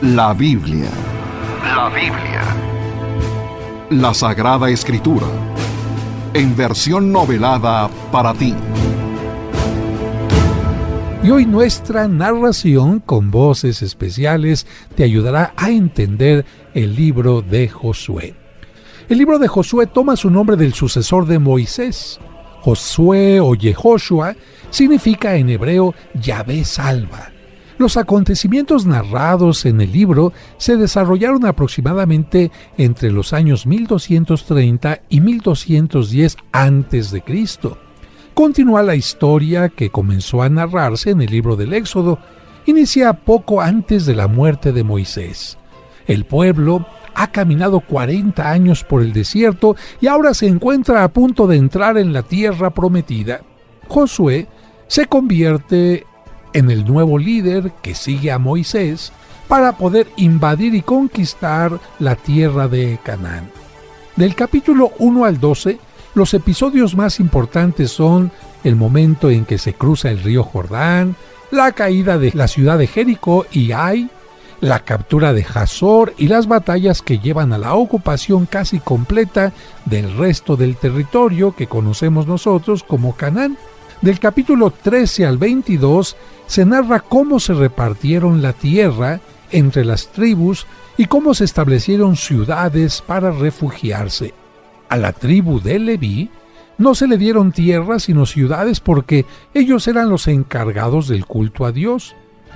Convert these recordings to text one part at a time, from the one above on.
La Biblia. La Biblia. La Sagrada Escritura. En versión novelada para ti. Y hoy nuestra narración con voces especiales te ayudará a entender el libro de Josué. El libro de Josué toma su nombre del sucesor de Moisés. Josué o Yehoshua significa en hebreo Yahvé salva. Los acontecimientos narrados en el libro se desarrollaron aproximadamente entre los años 1230 y 1210 a.C. Continúa la historia que comenzó a narrarse en el libro del Éxodo. Inicia poco antes de la muerte de Moisés. El pueblo ha caminado 40 años por el desierto y ahora se encuentra a punto de entrar en la tierra prometida. Josué se convierte en el nuevo líder que sigue a Moisés para poder invadir y conquistar la tierra de Canaán. Del capítulo 1 al 12, los episodios más importantes son el momento en que se cruza el río Jordán, la caída de la ciudad de Jericó y Ai, la captura de Hazor y las batallas que llevan a la ocupación casi completa del resto del territorio que conocemos nosotros como Canaán. Del capítulo 13 al 22 se narra cómo se repartieron la tierra entre las tribus y cómo se establecieron ciudades para refugiarse. A la tribu de Leví no se le dieron tierras sino ciudades porque ellos eran los encargados del culto a Dios.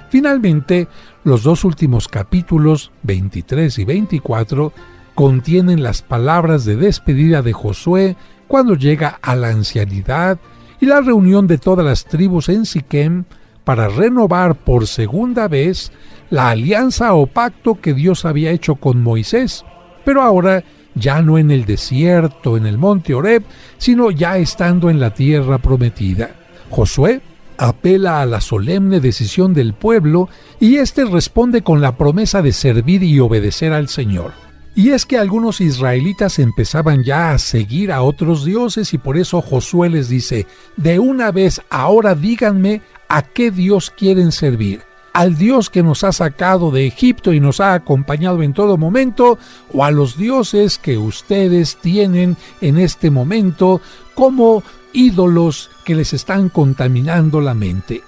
Finalmente, los dos últimos capítulos, 23 y 24, contienen las palabras de despedida de Josué cuando llega a la ancianidad y la reunión de todas las tribus en Siquem para renovar por segunda vez la alianza o pacto que Dios había hecho con Moisés, pero ahora ya no en el desierto, en el monte Horeb, sino ya estando en la tierra prometida. Josué apela a la solemne decisión del pueblo y éste responde con la promesa de servir y obedecer al Señor. Y es que algunos israelitas empezaban ya a seguir a otros dioses y por eso Josué les dice: de una vez ahora díganme a qué Dios quieren servir. ¿Al Dios que nos ha sacado de Egipto y nos ha acompañado en todo momento, o a los dioses que ustedes tienen en este momento como ídolos que les están contaminando la mente?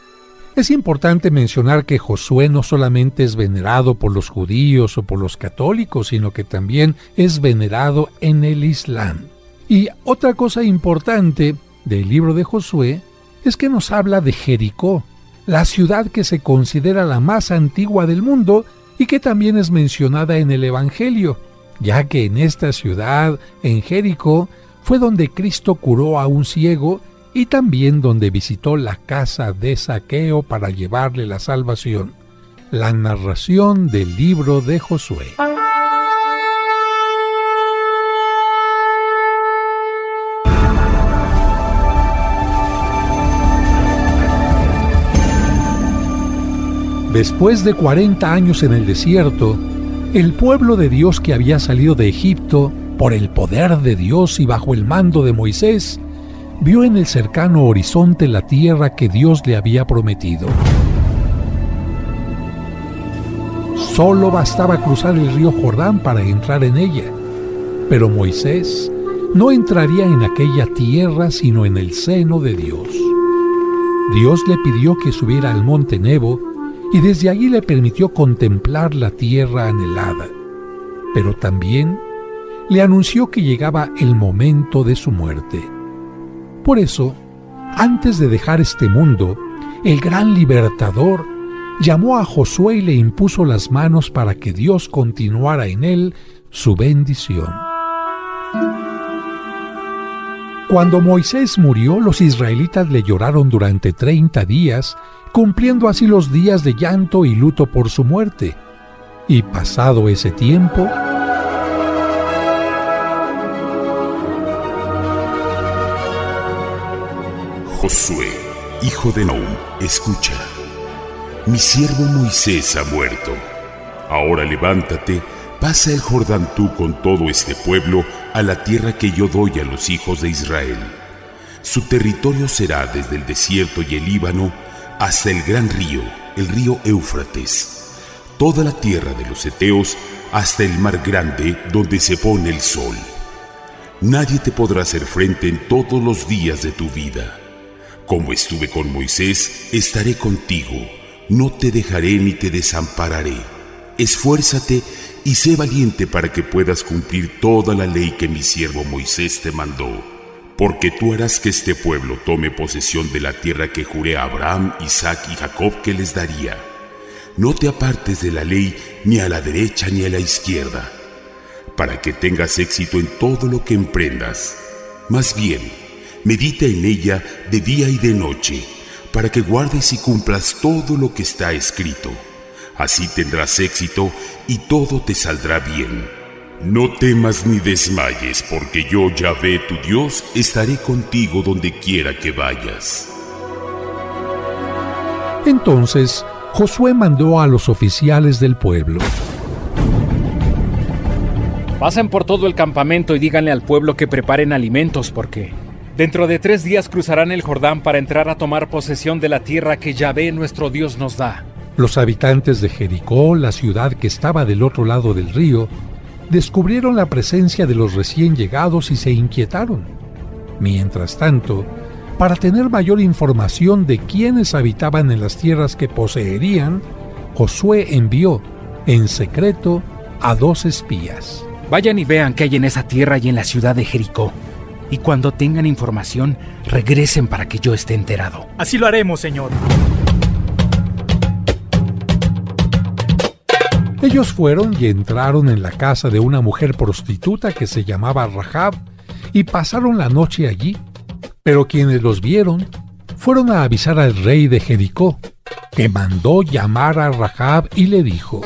Es importante mencionar que Josué no solamente es venerado por los judíos o por los católicos, sino que también es venerado en el Islam. Y otra cosa importante del libro de Josué es que nos habla de Jericó, la ciudad que se considera la más antigua del mundo y que también es mencionada en el Evangelio, ya que en esta ciudad, en Jericó, fue donde Cristo curó a un ciego y también donde visitó la casa de Zaqueo para llevarle la salvación. La narración del libro de Josué. Después de 40 años en el desierto, el pueblo de Dios que había salido de Egipto, por el poder de Dios y bajo el mando de Moisés, vio en el cercano horizonte la tierra que Dios le había prometido. Solo bastaba cruzar el río Jordán para entrar en ella, pero Moisés no entraría en aquella tierra sino en el seno de Dios. Dios le pidió que subiera al monte Nebo y desde allí le permitió contemplar la tierra anhelada, pero también le anunció que llegaba el momento de su muerte. Por eso, antes de dejar este mundo, el gran libertador llamó a Josué y le impuso las manos para que Dios continuara en él su bendición. Cuando Moisés murió, los israelitas le lloraron durante 30 días, cumpliendo así los días de llanto y luto por su muerte. Y pasado ese tiempo, Josué, hijo de Nun, escucha. Mi siervo Moisés ha muerto. Ahora levántate, pasa el Jordán tú con todo este pueblo a la tierra que yo doy a los hijos de Israel. Su territorio será desde el desierto y el Líbano hasta el gran río, el río Éufrates. toda la tierra de los heteos hasta el mar grande donde se pone el sol. Nadie te podrá hacer frente en todos los días de tu vida. Como estuve con Moisés, estaré contigo, no te dejaré ni te desampararé. Esfuérzate y sé valiente para que puedas cumplir toda la ley que mi siervo Moisés te mandó, porque tú harás que este pueblo tome posesión de la tierra que juré a Abraham, Isaac y Jacob que les daría. No te apartes de la ley ni a la derecha ni a la izquierda, para que tengas éxito en todo lo que emprendas. Más bien, medita en ella de día y de noche, para que guardes y cumplas todo lo que está escrito. Así tendrás éxito y todo te saldrá bien. No temas ni desmayes, porque yo, Yahvé, tu Dios, estaré contigo donde quiera que vayas. Entonces Josué mandó a los oficiales del pueblo: pasen por todo el campamento y díganle al pueblo que preparen alimentos, porque dentro de 3 días cruzarán el Jordán para entrar a tomar posesión de la tierra que Yahvé nuestro Dios nos da. Los habitantes de Jericó, la ciudad que estaba del otro lado del río, descubrieron la presencia de los recién llegados y se inquietaron. Mientras tanto, para tener mayor información de quiénes habitaban en las tierras que poseerían, Josué envió, en secreto, a 2 espías. Vayan y vean qué hay en esa tierra y en la ciudad de Jericó. Y cuando tengan información, regresen para que yo esté enterado. Así lo haremos, señor. Ellos fueron y entraron en la casa de una mujer prostituta que se llamaba Rahab y pasaron la noche allí. Pero quienes los vieron fueron a avisar al rey de Jericó, que mandó llamar a Rahab y le dijo: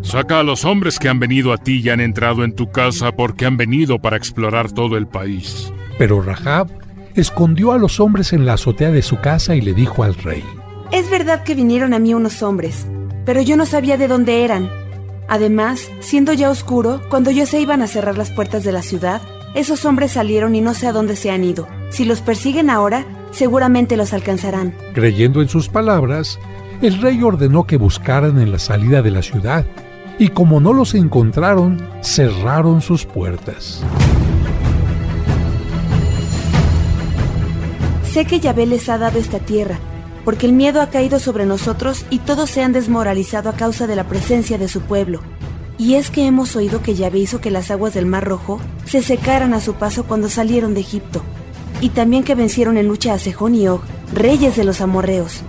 saca a los hombres que han venido a ti y han entrado en tu casa, porque han venido para explorar todo el país. Pero Rahab escondió a los hombres en la azotea de su casa y le dijo al rey: es verdad que vinieron a mí unos hombres, pero yo no sabía de dónde eran. Además, siendo ya oscuro, cuando ya se iban a cerrar las puertas de la ciudad, esos hombres salieron y no sé a dónde se han ido. Si los persiguen ahora, seguramente los alcanzarán. Creyendo en sus palabras, el rey ordenó que buscaran en la salida de la ciudad, y como no los encontraron, cerraron sus puertas. Sé que Yahvé les ha dado esta tierra, porque el miedo ha caído sobre nosotros y todos se han desmoralizado a causa de la presencia de su pueblo. Y es que hemos oído que Yahvé hizo que las aguas del Mar Rojo se secaran a su paso cuando salieron de Egipto, y también que vencieron en lucha a Sejón y Og, reyes de los amorreos.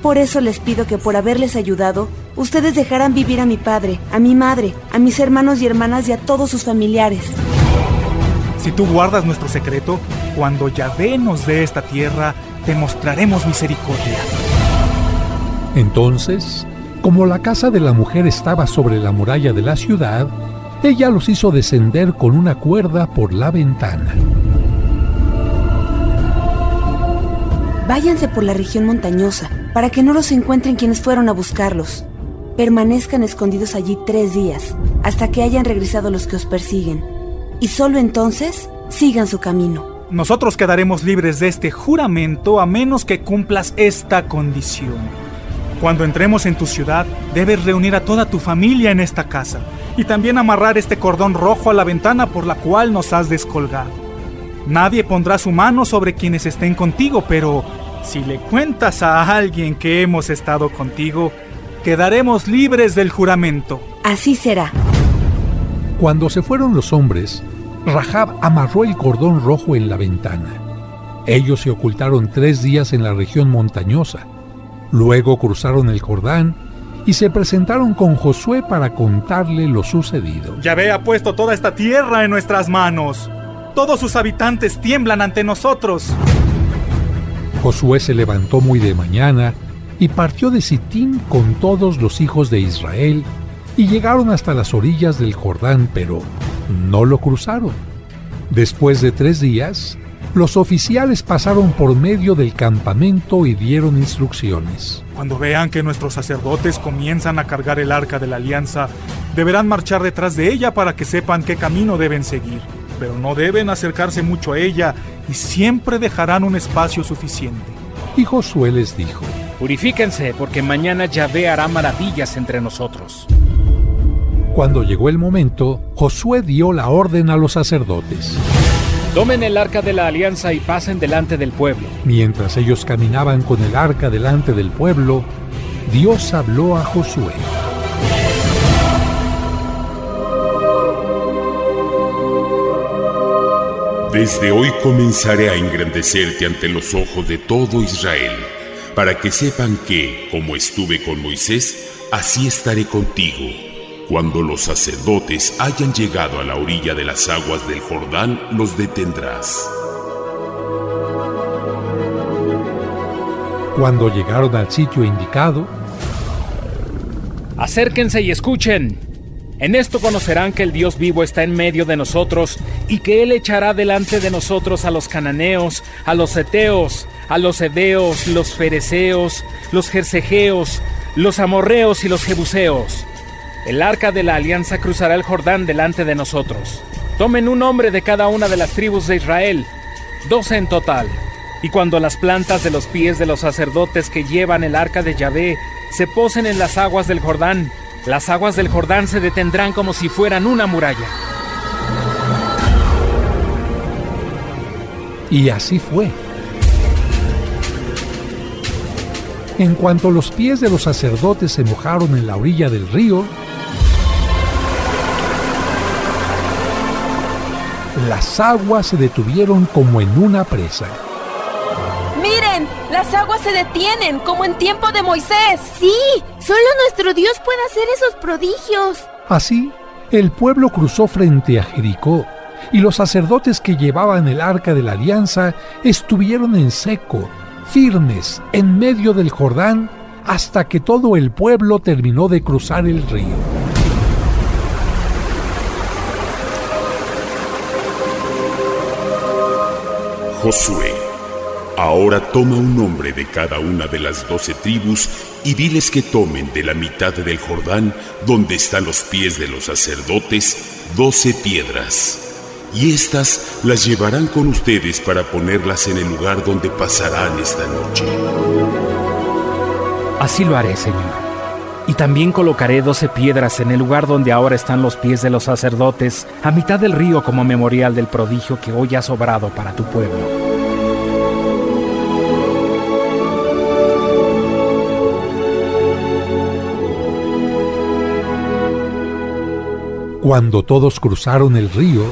Por eso les pido que por haberles ayudado, ustedes dejarán vivir a mi padre, a mi madre, a mis hermanos y hermanas y a todos sus familiares. Si tú guardas nuestro secreto, cuando Yahvé nos dé esta tierra, te mostraremos misericordia. Entonces, como la casa de la mujer estaba sobre la muralla de la ciudad, ella los hizo descender con una cuerda por la ventana. Váyanse por la región montañosa, para que no los encuentren quienes fueron a buscarlos. Permanezcan escondidos allí 3 días, hasta que hayan regresado los que os persiguen. Y solo entonces, sigan su camino. Nosotros quedaremos libres de este juramento a menos que cumplas esta condición. Cuando entremos en tu ciudad, debes reunir a toda tu familia en esta casa y también amarrar este cordón rojo a la ventana por la cual nos has descolgado. Nadie pondrá su mano sobre quienes estén contigo, pero si le cuentas a alguien que hemos estado contigo, quedaremos libres del juramento. Así será. Cuando se fueron los hombres, Rahab amarró el cordón rojo en la ventana. Ellos se ocultaron 3 días en la región montañosa. Luego cruzaron el Jordán y se presentaron con Josué para contarle lo sucedido. Yahvé ha puesto toda esta tierra en nuestras manos. Todos sus habitantes tiemblan ante nosotros. Josué se levantó muy de mañana y partió de Sitín con todos los hijos de Israel y llegaron hasta las orillas del Jordán, pero no lo cruzaron. Después de 3 días, los oficiales pasaron por medio del campamento y dieron instrucciones. Cuando vean que nuestros sacerdotes comienzan a cargar el arca de la alianza, deberán marchar detrás de ella para que sepan qué camino deben seguir. Pero no deben acercarse mucho a ella y siempre dejarán un espacio suficiente. Y Josué les dijo: Purifíquense, porque mañana Yahvé hará maravillas entre nosotros. Cuando llegó el momento, Josué dio la orden a los sacerdotes. Tomen el arca de la alianza y pasen delante del pueblo. Mientras ellos caminaban con el arca delante del pueblo, Dios habló a Josué. Desde hoy comenzaré a engrandecerte ante los ojos de todo Israel, para que sepan que, como estuve con Moisés, así estaré contigo. Cuando los sacerdotes hayan llegado a la orilla de las aguas del Jordán, los detendrás. Cuando llegaron al sitio indicado, acérquense y escuchen. En esto conocerán que el Dios vivo está en medio de nosotros y que Él echará delante de nosotros a los cananeos, a los heteos, a los heveos, los fereceos, los jersegeos, los amorreos y los jebuseos. El arca de la alianza cruzará el Jordán delante de nosotros. Tomen un hombre de cada una de las tribus de Israel, 12 en total. Y cuando las plantas de los pies de los sacerdotes que llevan el arca de Yahvé se posen en las aguas del Jordán, las aguas del Jordán se detendrán como si fueran una muralla. Y así fue. En cuanto los pies de los sacerdotes se mojaron en la orilla del río, las aguas se detuvieron como en una presa. ¡Miren! ¡Las aguas se detienen, como en tiempo de Moisés! ¡Sí! ¡Solo nuestro Dios puede hacer esos prodigios! Así, el pueblo cruzó frente a Jericó, y los sacerdotes que llevaban el arca de la alianza estuvieron en seco, firmes, en medio del Jordán, hasta que todo el pueblo terminó de cruzar el río. Josué, ahora toma un hombre de cada una de las 12 tribus y diles que tomen de la mitad del Jordán, donde están los pies de los sacerdotes, 12 piedras. Y estas las llevarán con ustedes para ponerlas en el lugar donde pasarán esta noche. Así lo haré, Señor. Y también colocaré 12 piedras en el lugar donde ahora están los pies de los sacerdotes, a mitad del río, como memorial del prodigio que hoy has obrado para tu pueblo. Cuando todos cruzaron el río,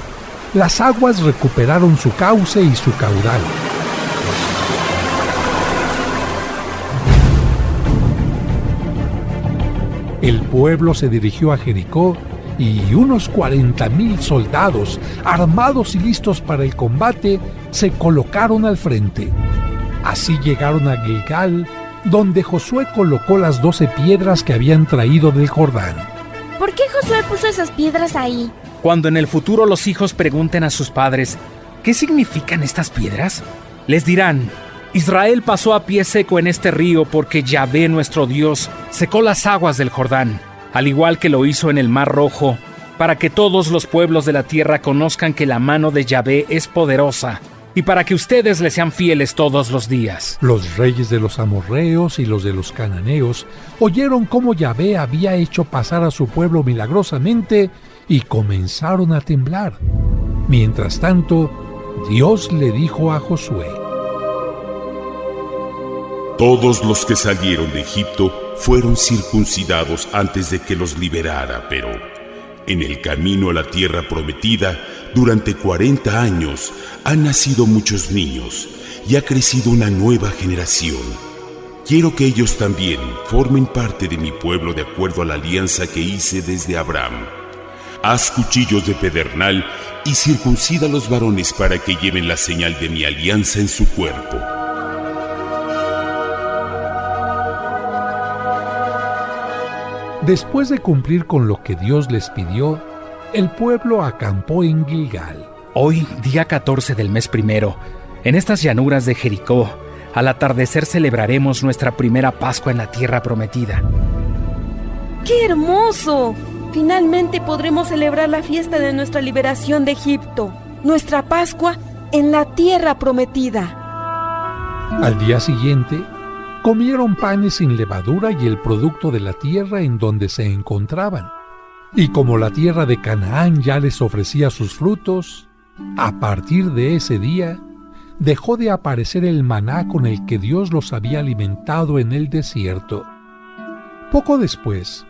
las aguas recuperaron su cauce y su caudal. El pueblo se dirigió a Jericó y unos 40,000 soldados, armados y listos para el combate, se colocaron al frente. Así llegaron a Gilgal, donde Josué colocó las 12 piedras que habían traído del Jordán. ¿Por qué Josué puso esas piedras ahí? Cuando en el futuro los hijos pregunten a sus padres, ¿qué significan estas piedras?, les dirán: Israel pasó a pie seco en este río porque Yahvé nuestro Dios secó las aguas del Jordán, al igual que lo hizo en el Mar Rojo, para que todos los pueblos de la tierra conozcan que la mano de Yahvé es poderosa, y para que ustedes le sean fieles todos los días. Los reyes de los amorreos y los de los cananeos oyeron cómo Yahvé había hecho pasar a su pueblo milagrosamente y comenzaron a temblar. Mientras tanto, Dios le dijo a Josué: Todos los que salieron de Egipto fueron circuncidados antes de que los liberara, pero en el camino a la tierra prometida, durante 40 años, han nacido muchos niños y ha crecido una nueva generación. Quiero que ellos también formen parte de mi pueblo de acuerdo a la alianza que hice desde Abraham. Haz cuchillos de pedernal y circuncida a los varones para que lleven la señal de mi alianza en su cuerpo. Después de cumplir con lo que Dios les pidió, el pueblo acampó en Gilgal. Hoy, día 14 del mes primero, en estas llanuras de Jericó, al atardecer celebraremos nuestra primera Pascua en la tierra prometida. ¡Qué hermoso! Finalmente podremos celebrar la fiesta de nuestra liberación de Egipto, nuestra Pascua en la tierra prometida. Al día siguiente, comieron panes sin levadura y el producto de la tierra en donde se encontraban. Y como la tierra de Canaán ya les ofrecía sus frutos, a partir de ese día dejó de aparecer el maná con el que Dios los había alimentado en el desierto. Poco después,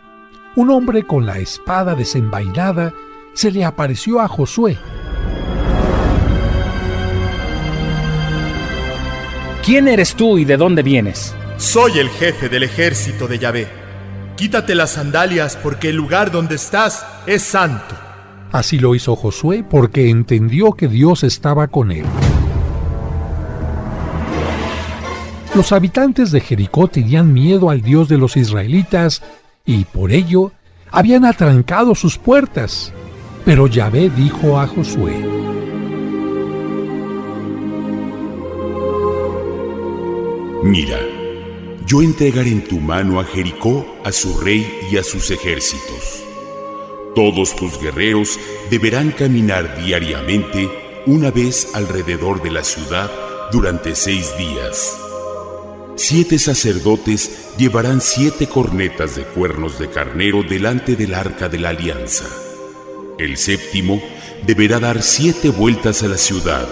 un hombre con la espada desenvainada se le apareció a Josué. ¿Quién eres tú y de dónde vienes? Soy el jefe del ejército de Yahvé. Quítate las sandalias porque el lugar donde estás es santo. Así lo hizo Josué porque entendió que Dios estaba con él. Los habitantes de Jericó tenían miedo al Dios de los israelitas y por ello habían atrancado sus puertas. Pero Yahvé dijo a Josué: Mira, yo entregaré en tu mano a Jericó, a su rey y a sus ejércitos. Todos tus guerreros deberán caminar diariamente una vez alrededor de la ciudad durante 6 días. 7 sacerdotes llevarán 7 cornetas de cuernos de carnero delante del arca de la alianza. El 7º deberá dar 7 vueltas a la ciudad.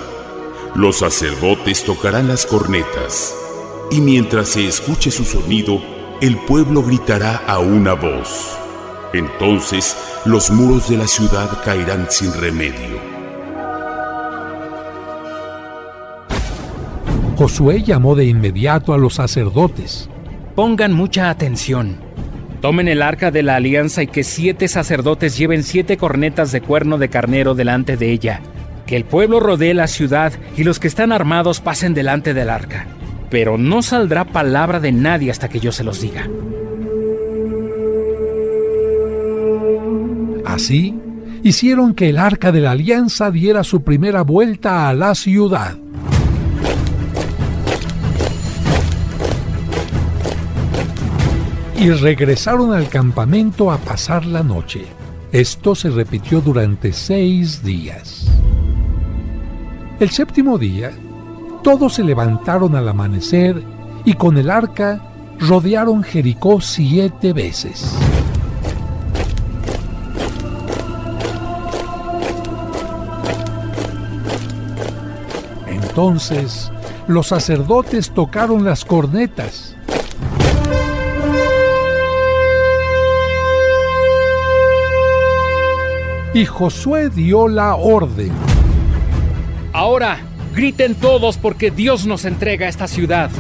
Los sacerdotes tocarán las cornetas, y mientras se escuche su sonido, el pueblo gritará a una voz. Entonces los muros de la ciudad caerán sin remedio. Josué llamó de inmediato a los sacerdotes. Pongan mucha atención. Tomen el arca de la alianza y que 7 sacerdotes lleven 7 cornetas de cuerno de carnero delante de ella. Que el pueblo rodee la ciudad y los que están armados pasen delante del arca. Pero no saldrá palabra de nadie hasta que yo se los diga. Así, hicieron que el arca de la alianza diera su primera vuelta a la ciudad. Y regresaron al campamento a pasar la noche. Esto se repitió durante 6 días. El 7º día, todos se levantaron al amanecer y con el arca rodearon Jericó 7 veces. Entonces, los sacerdotes tocaron las cornetas. Y Josué dio la orden. Ahora, griten todos porque Dios nos entrega esta ciudad.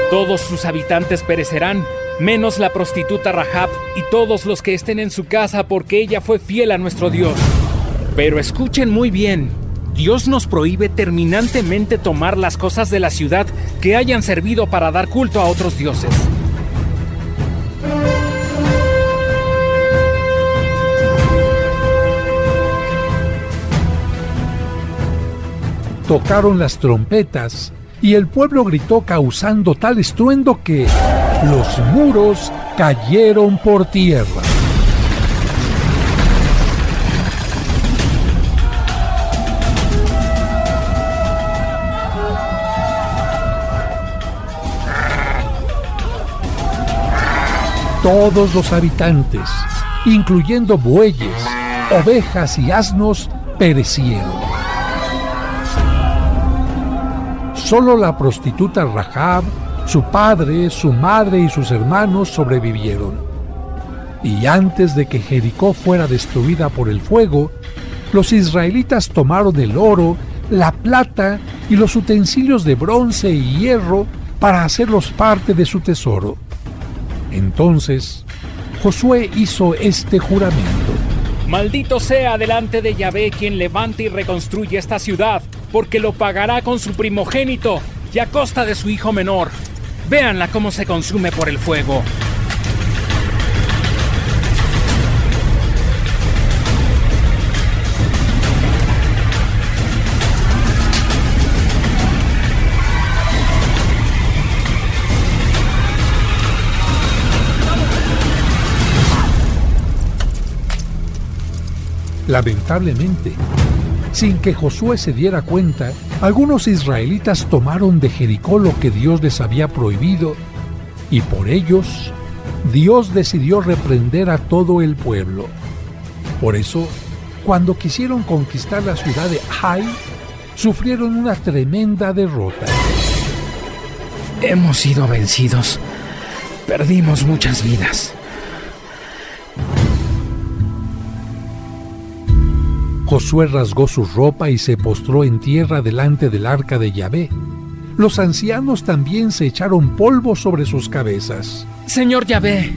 Todos sus habitantes perecerán, menos la prostituta Rahab y todos los que estén en su casa porque ella fue fiel a nuestro Dios. Pero escuchen muy bien, Dios nos prohíbe terminantemente tomar las cosas de la ciudad que hayan servido para dar culto a otros dioses. Tocaron las trompetas y el pueblo gritó causando tal estruendo que los muros cayeron por tierra. Todos los habitantes, incluyendo bueyes, ovejas y asnos, perecieron. Solo la prostituta Rahab, su padre, su madre y sus hermanos sobrevivieron. Y antes de que Jericó fuera destruida por el fuego, los israelitas tomaron el oro, la plata y los utensilios de bronce y hierro para hacerlos parte de su tesoro. Entonces, Josué hizo este juramento. Maldito sea delante de Yahvé quien levante y reconstruye esta ciudad, porque lo pagará con su primogénito y a costa de su hijo menor. Véanla cómo se consume por el fuego. Lamentablemente, Sin que Josué se diera cuenta, algunos israelitas tomaron de Jericó lo que Dios les había prohibido, y por ellos Dios decidió reprender a todo el pueblo. Por eso, cuando quisieron conquistar la ciudad de Ai, sufrieron una tremenda derrota. Hemos sido vencidos. Perdimos muchas vidas. Josué rasgó su ropa y se postró en tierra delante del arca de Yahvé. Los ancianos también se echaron polvo sobre sus cabezas. Señor Yahvé,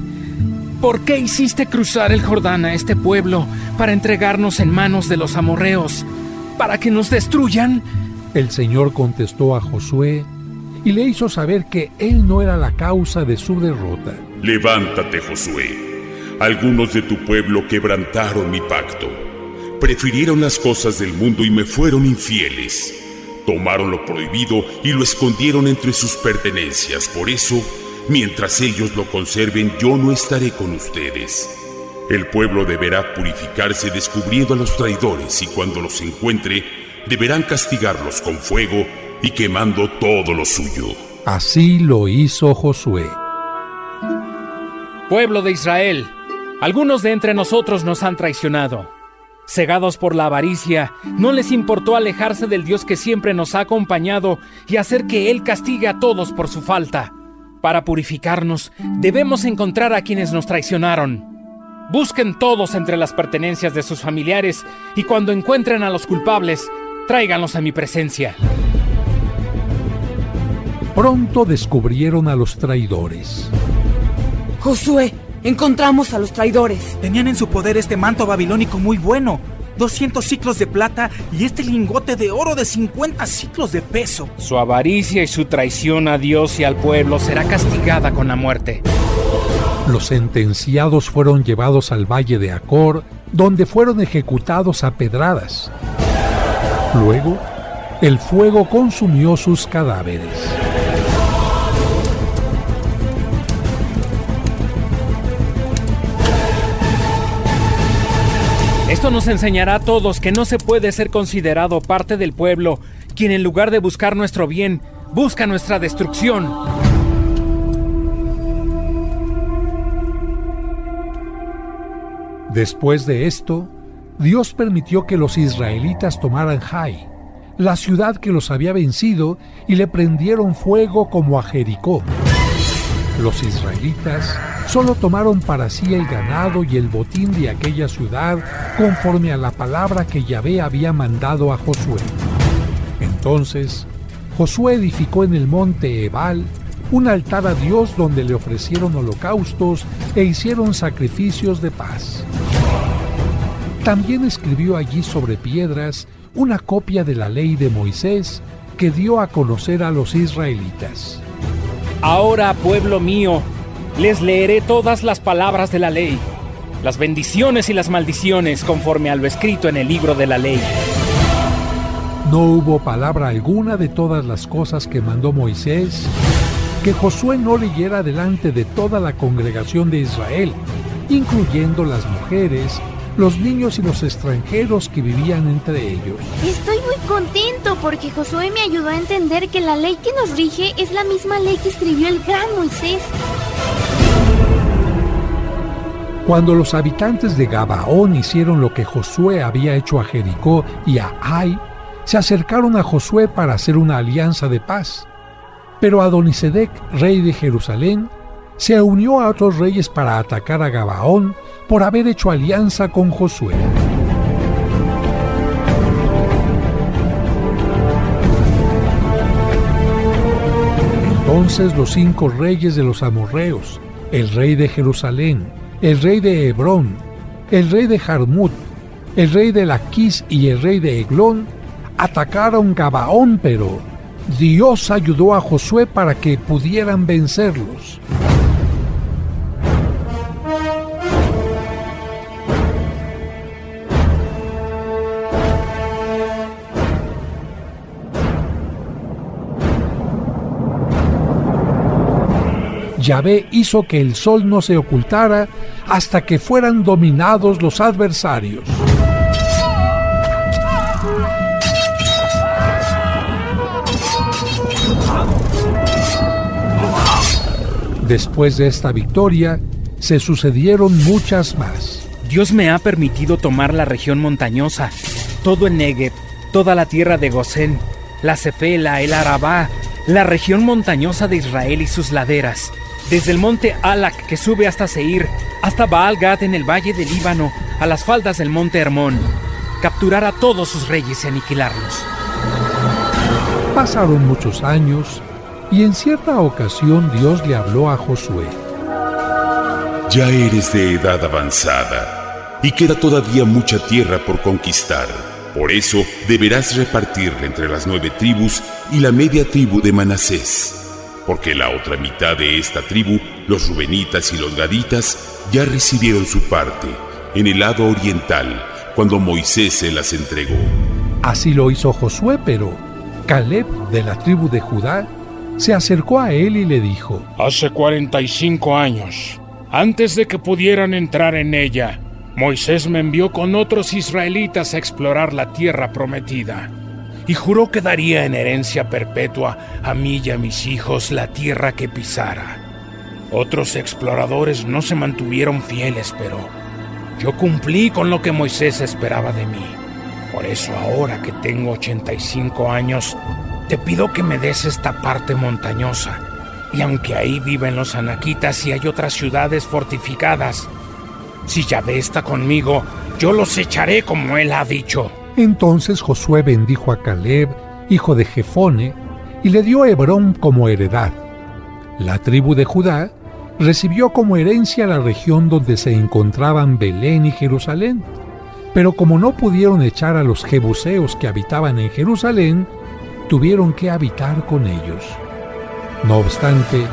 ¿por qué hiciste cruzar el Jordán a este pueblo para entregarnos en manos de los amorreos, para que nos destruyan? El Señor contestó a Josué y le hizo saber que él no era la causa de su derrota. Levántate, Josué. Algunos de tu pueblo quebrantaron mi pacto. Prefirieron las cosas del mundo y me fueron infieles. Tomaron lo prohibido y lo escondieron entre sus pertenencias. Por eso, mientras ellos lo conserven, yo no estaré con ustedes. El pueblo deberá purificarse descubriendo a los traidores y cuando los encuentre, deberán castigarlos con fuego y quemando todo lo suyo. Así lo hizo Josué. Pueblo de Israel, algunos de entre nosotros nos han traicionado. Cegados por la avaricia, no les importó alejarse del Dios que siempre nos ha acompañado y hacer que Él castigue a todos por su falta. Para purificarnos, debemos encontrar a quienes nos traicionaron. Busquen todos entre las pertenencias de sus familiares y cuando encuentren a los culpables, tráiganlos a mi presencia. Pronto descubrieron a los traidores. Josué, encontramos a los traidores. Tenían en su poder este manto babilónico muy bueno, 200 siclos de plata y este lingote de oro de 50 siclos de peso. Su avaricia y su traición a Dios y al pueblo será castigada con la muerte. Los sentenciados fueron llevados al valle de Acor, donde fueron ejecutados a pedradas. Luego, el fuego consumió sus cadáveres. Esto nos enseñará a todos que no se puede ser considerado parte del pueblo, quien en lugar de buscar nuestro bien, busca nuestra destrucción. Después de esto, Dios permitió que los israelitas tomaran Ai, la ciudad que los había vencido, y le prendieron fuego como a Jericó. Los israelitas solo tomaron para sí el ganado y el botín de aquella ciudad conforme a la palabra que Yahvé había mandado a Josué. Entonces, Josué edificó en el monte Ebal un altar a Dios donde le ofrecieron holocaustos e hicieron sacrificios de paz. También escribió allí sobre piedras una copia de la ley de Moisés que dio a conocer a los israelitas. Ahora, pueblo mío, les leeré todas las palabras de la ley, las bendiciones y las maldiciones conforme a lo escrito en el libro de la ley. No hubo palabra alguna de todas las cosas que mandó Moisés que Josué no leyera delante de toda la congregación de Israel, incluyendo las mujeres, los niños y los extranjeros que vivían entre ellos. Estoy muy contento porque Josué me ayudó a entender que la ley que nos rige es la misma ley que escribió el gran Moisés. Cuando los habitantes de Gabaón hicieron lo que Josué había hecho a Jericó y a Ai, se acercaron a Josué para hacer una alianza de paz. Pero Adonisedec, rey de Jerusalén, se unió a otros reyes para atacar a Gabaón por haber hecho alianza con Josué. Entonces los 5 reyes de los amorreos, el rey de Jerusalén, el rey de Hebrón, el rey de Jarmut, el rey de Laquis y el rey de Eglón, atacaron Gabaón, pero Dios ayudó a Josué para que pudieran vencerlos. Yahvé hizo que el sol no se ocultara hasta que fueran dominados los adversarios. Después de esta victoria, se sucedieron muchas más. Dios me ha permitido tomar la región montañosa, todo el Negev, toda la tierra de Gosén, la Cefela, el Arabá, la región montañosa de Israel y sus laderas, desde el monte Alac que sube hasta Seir, hasta Baal-Gad en el valle del Líbano, a las faldas del monte Hermón, capturar a todos sus reyes y aniquilarlos. Pasaron muchos años y en cierta ocasión Dios le habló a Josué. Ya eres de edad avanzada y queda todavía mucha tierra por conquistar. Por eso deberás repartirla entre las 9 tribus y la media tribu de Manasés, porque la otra mitad de esta tribu, los rubenitas y los gaditas, ya recibieron su parte en el lado oriental cuando Moisés se las entregó. Así lo hizo Josué, pero Caleb, de la tribu de Judá, se acercó a él y le dijo: Hace 45 años, antes de que pudieran entrar en ella, Moisés me envió con otros israelitas a explorar la tierra prometida, y juró que daría en herencia perpetua a mí y a mis hijos la tierra que pisara. Otros exploradores no se mantuvieron fieles, pero yo cumplí con lo que Moisés esperaba de mí. Por eso ahora que tengo 85 años, te pido que me des esta parte montañosa, y aunque ahí viven los anaquitas y hay otras ciudades fortificadas, si Yahvé está conmigo, yo los echaré como él ha dicho. Entonces Josué bendijo a Caleb, hijo de Jefone, y le dio Hebrón como heredad. La tribu de Judá recibió como herencia la región donde se encontraban Belén y Jerusalén, pero como no pudieron echar a los jebuseos que habitaban en Jerusalén, tuvieron que habitar con ellos. No obstante,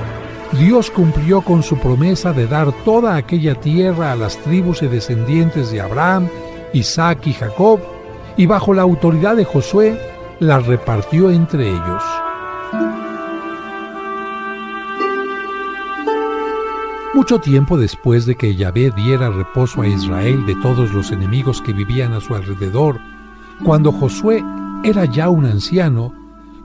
Dios cumplió con su promesa de dar toda aquella tierra a las tribus y descendientes de Abraham, Isaac y Jacob, y bajo la autoridad de Josué, la repartió entre ellos. Mucho tiempo después de que Yahvé diera reposo a Israel de todos los enemigos que vivían a su alrededor, cuando Josué era ya un anciano,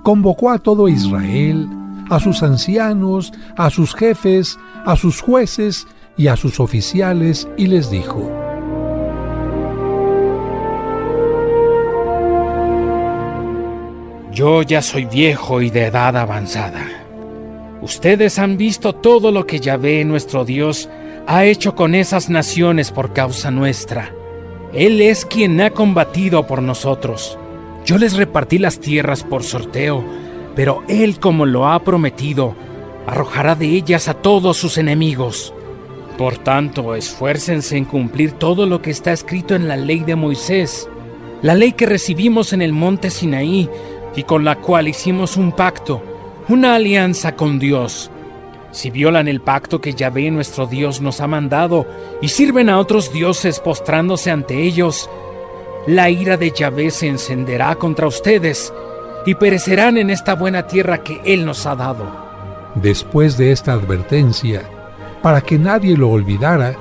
convocó a todo Israel, a sus ancianos, a sus jefes, a sus jueces y a sus oficiales, y les dijo: Yo ya soy viejo y de edad avanzada. Ustedes han visto todo lo que Yahvé, nuestro Dios, ha hecho con esas naciones por causa nuestra. Él es quien ha combatido por nosotros. Yo les repartí las tierras por sorteo, pero Él, como lo ha prometido, arrojará de ellas a todos sus enemigos. Por tanto, esfuércense en cumplir todo lo que está escrito en la ley de Moisés, la ley que recibimos en el monte Sinaí y con la cual hicimos un pacto, una alianza con Dios. Si violan el pacto que Yahvé nuestro Dios nos ha mandado y sirven a otros dioses postrándose ante ellos, la ira de Yahvé se encenderá contra ustedes y perecerán en esta buena tierra que Él nos ha dado. Después de esta advertencia, para que nadie lo olvidara,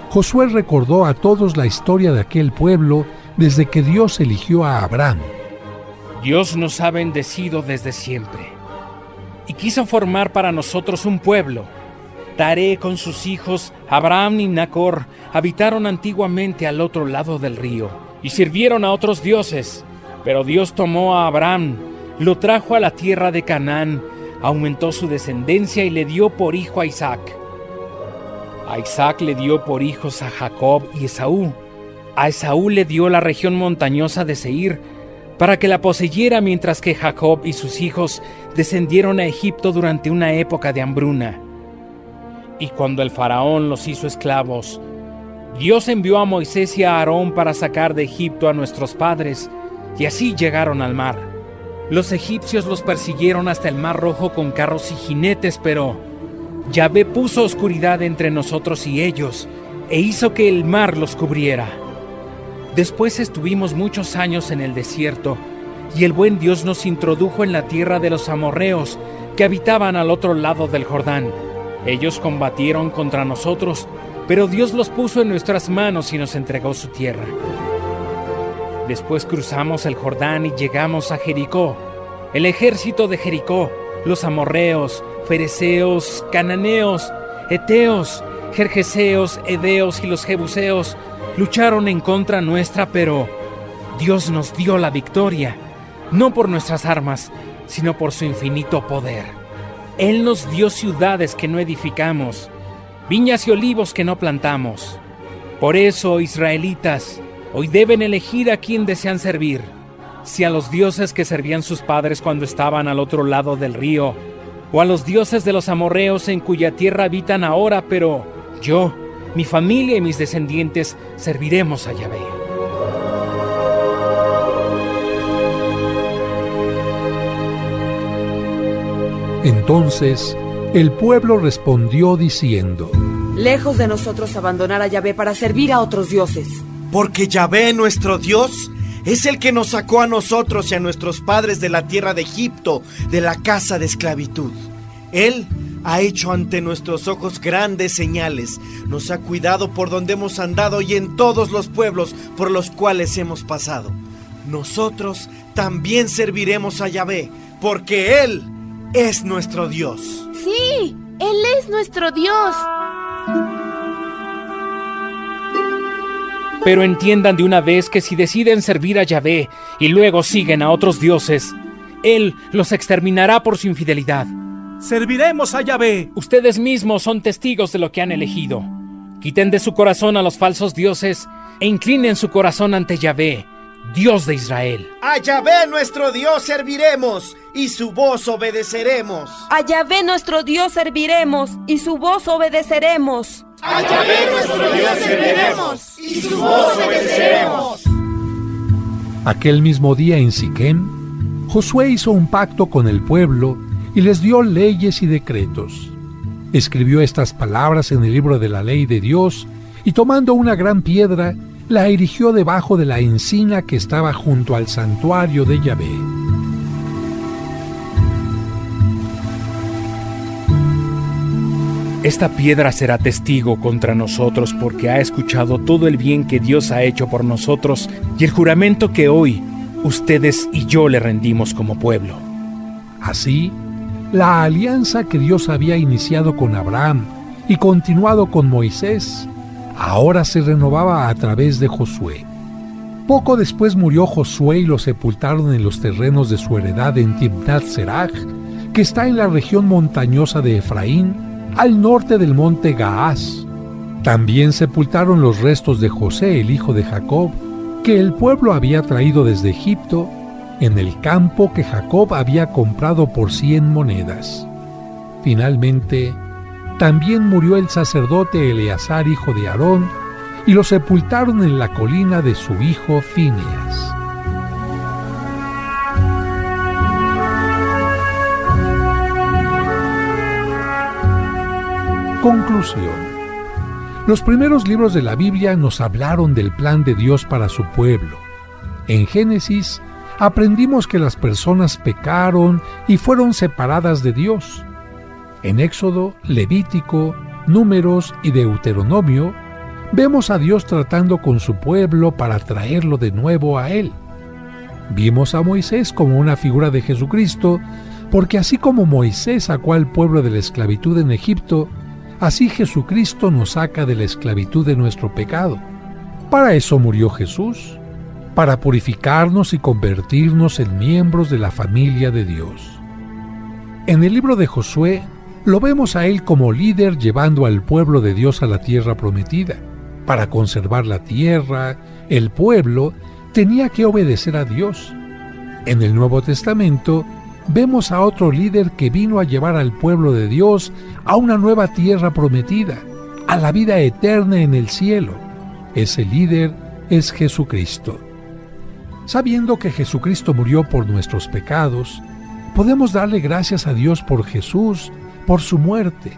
Josué recordó a todos la historia de aquel pueblo desde que Dios eligió a Abraham. Dios nos ha bendecido desde siempre y quiso formar para nosotros un pueblo. Taré con sus hijos, Abraham y Nacor, habitaron antiguamente al otro lado del río y sirvieron a otros dioses. Pero Dios tomó a Abraham, lo trajo a la tierra de Canaán, aumentó su descendencia y le dio por hijo a Isaac. A Isaac le dio por hijos a Jacob y Esaú. A Esaú le dio la región montañosa de Seir, para que la poseyera, mientras que Jacob y sus hijos descendieron a Egipto durante una época de hambruna. Y cuando el faraón los hizo esclavos, Dios envió a Moisés y a Aarón para sacar de Egipto a nuestros padres, y así llegaron al mar. Los egipcios los persiguieron hasta el mar Rojo con carros y jinetes, pero Yahvé puso oscuridad entre nosotros y ellos, e hizo que el mar los cubriera. Después estuvimos muchos años en el desierto, y el buen Dios nos introdujo en la tierra de los amorreos, que habitaban al otro lado del Jordán. Ellos combatieron contra nosotros, pero Dios los puso en nuestras manos y nos entregó su tierra. Después cruzamos el Jordán y llegamos a Jericó. El ejército de Jericó, los amorreos, fereceos, cananeos heteos, gergeseos, heveos y los jebuseos lucharon en contra nuestra, pero Dios nos dio la victoria, no por nuestras armas, sino por su infinito poder. Él nos dio ciudades que no edificamos, viñas y olivos que no plantamos. Por eso, israelitas, hoy deben elegir a quién desean servir, si a los dioses que servían sus padres cuando estaban al otro lado del río, o a los dioses de los amorreos en cuya tierra habitan ahora, pero yo, mi familia y mis descendientes serviremos a Yahvé. Entonces el pueblo respondió diciendo: Lejos de nosotros abandonar a Yahvé para servir a otros dioses. Porque Yahvé, nuestro Dios, es el que nos sacó a nosotros y a nuestros padres de la tierra de Egipto, de la casa de esclavitud. Él ha hecho ante nuestros ojos grandes señales, nos ha cuidado por donde hemos andado y en todos los pueblos por los cuales hemos pasado. Nosotros también serviremos a Yahvé, porque Él es nuestro Dios. Sí, Él es nuestro Dios. Pero entiendan de una vez que si deciden servir a Yahvé y luego siguen a otros dioses, Él los exterminará por su infidelidad. Serviremos a Yahvé. Ustedes mismos son testigos de lo que han elegido. Quiten de su corazón a los falsos dioses e inclinen su corazón ante Yahvé, Dios de Israel. A Yahvé nuestro Dios serviremos y su voz obedeceremos. A Yahvé nuestro Dios serviremos y su voz obedeceremos. A Yahvé nuestro Dios serviremos y su voz obedeceremos. Aquel mismo día en Siquem, Josué hizo un pacto con el pueblo y les dio leyes y decretos. Escribió estas palabras en el libro de la ley de Dios y tomando una gran piedra, la erigió debajo de la encina que estaba junto al santuario de Yahvé. Esta piedra será testigo contra nosotros porque ha escuchado todo el bien que Dios ha hecho por nosotros y el juramento que hoy ustedes y yo le rendimos como pueblo. Así, la alianza que Dios había iniciado con Abraham y continuado con Moisés, ahora se renovaba a través de Josué. Poco después murió Josué y lo sepultaron en los terrenos de su heredad en Timnat Serach, que está en la región montañosa de Efraín, al norte del monte Gaás. También sepultaron los restos de José, el hijo de Jacob, que el pueblo había traído desde Egipto, en el campo que Jacob había comprado por 100 monedas. Finalmente, también murió el sacerdote Eleazar, hijo de Aarón, y lo sepultaron en la colina de su hijo Fineas. Conclusión. Los primeros libros de la Biblia nos hablaron del plan de Dios para su pueblo. En Génesis, aprendimos que las personas pecaron y fueron separadas de Dios. En Éxodo, Levítico, Números y Deuteronomio, vemos a Dios tratando con su pueblo para traerlo de nuevo a Él. Vimos a Moisés como una figura de Jesucristo, porque así como Moisés sacó al pueblo de la esclavitud en Egipto, así Jesucristo nos saca de la esclavitud de nuestro pecado. Para eso murió Jesús, para purificarnos y convertirnos en miembros de la familia de Dios. En el libro de Josué, lo vemos a él como líder llevando al pueblo de Dios a la tierra prometida. Para conservar la tierra, el pueblo tenía que obedecer a Dios. En el Nuevo Testamento, vemos a otro líder que vino a llevar al pueblo de Dios a una nueva tierra prometida, a la vida eterna en el cielo. Ese líder es Jesucristo. Sabiendo que Jesucristo murió por nuestros pecados, podemos darle gracias a Dios por Jesús, por su muerte.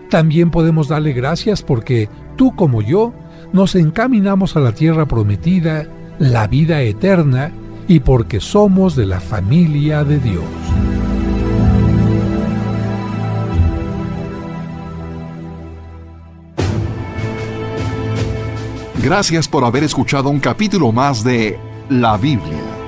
También podemos darle gracias porque tú como yo nos encaminamos a la tierra prometida, la vida eterna, y porque somos de la familia de Dios. Gracias por haber escuchado un capítulo más de La Biblia.